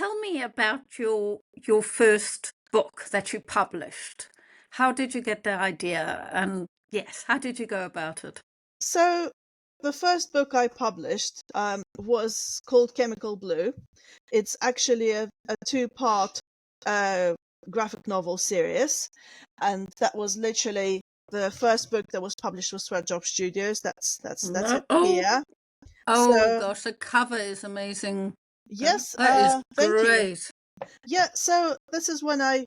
tell me about your first book that you published. How did you get the idea? And yes, how did you go about it? So the first book I published was called Chemical Blue. It's actually a two-part uh, graphic novel series, and that was literally the first book that was published with Sweatshop Studios. That's it Oh, here. oh So gosh, the cover is amazing. yes, That is thank you. great. Yeah, so this is when I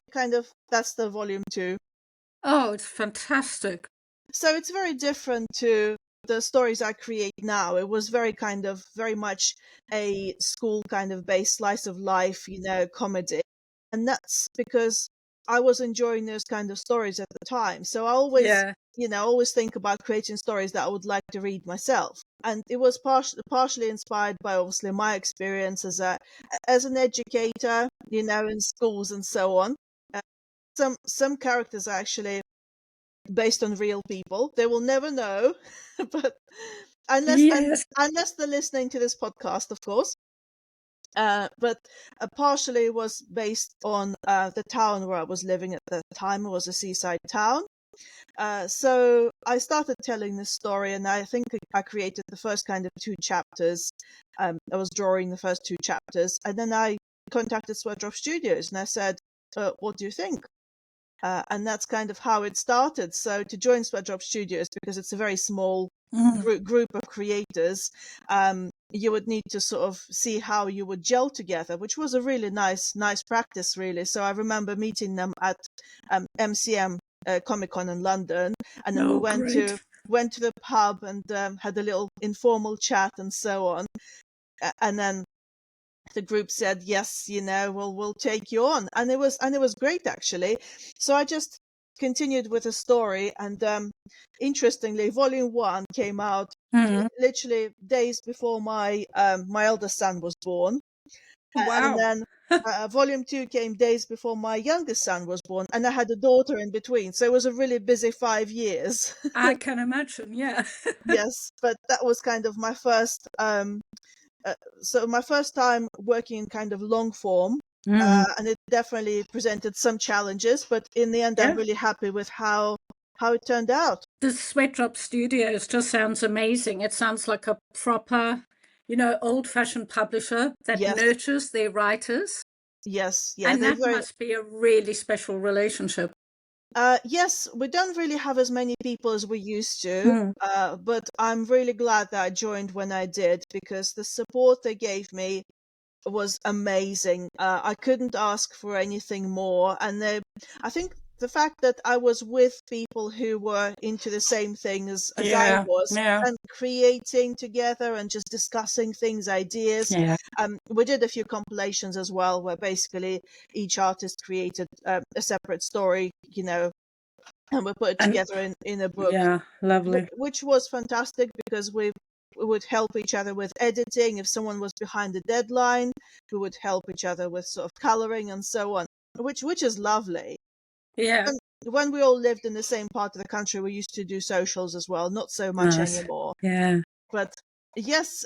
that's the volume two. Oh, it's fantastic. So it's very different to the stories I create now. It was very much a school kind of based slice of life, comedy. And that's because I was enjoying those kind of stories at the time. So I always, Yeah. always think about creating stories that I would like to read myself. And it was partially inspired by obviously my experience as an educator, in schools and so on. Uh, some characters are actually based on real people. They will never know, but unless un, Yes. unless they're listening to this podcast, of course. But partially was based on the town where I was living at the time. It was a seaside town. So I started telling this story, and I think I created the first kind of two chapters. I was drawing the first two chapters, and then I contacted Sweatdrop Studios, and I said, "What do you think?" And that's kind of how it started. So to join Sweatdrop Studios, because it's a very small Mm. group of creators, you would need to sort of see how you would gel together, which was a really nice practice, really. So I remember meeting them at MCM Comic Con in London, and then we Oh, went great. to the pub and had a little informal chat and so on. And then the group said, yes, we'll take you on. And it was great, actually. So I just continued with the story. And interestingly, volume one came out Mm. literally days before my eldest son was born. And Wow. then volume two came days before my youngest son was born, and I had a daughter in between. So it was a really busy 5 years. I can imagine, yeah. Yes, but that was kind of my first so my first time working in kind of long form, Mm. and it definitely presented some challenges, but in the end I'm Yeah. really happy with how it turned out. The Sweatdrop Studios just sounds amazing. It sounds like a proper, old-fashioned publisher that Yes, nurtures their writers. yes, yeah, And they that very must be a really special relationship. yes, we don't really have as many people as we used to, Mm. but I'm really glad that I joined when I did, because the support they gave me was amazing. I couldn't ask for anything more. And I think the fact that I was with people who were into the same thing as I Yeah, was, yeah, and creating together and just discussing things, ideas. yeah. We did a few compilations as well, where basically each artist created a separate story, and we put it And together in a book, yeah, lovely. which was fantastic, because we would help each other with editing. If someone was behind the deadline, we would help each other with sort of coloring and so on, which is lovely. Yeah. And when we all lived in the same part of the country, we used to do socials as well. Not so much Nice. anymore. Yeah. But yes,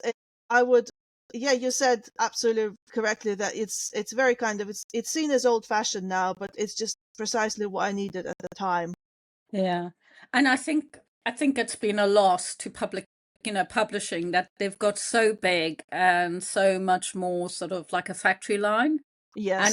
I would. Yeah, you said absolutely correctly that it's very kind of it's seen as old fashioned now, but it's just precisely what I needed at the time. Yeah. And I think it's been a loss to publishing that they've got so big and so much more sort of like a factory line. And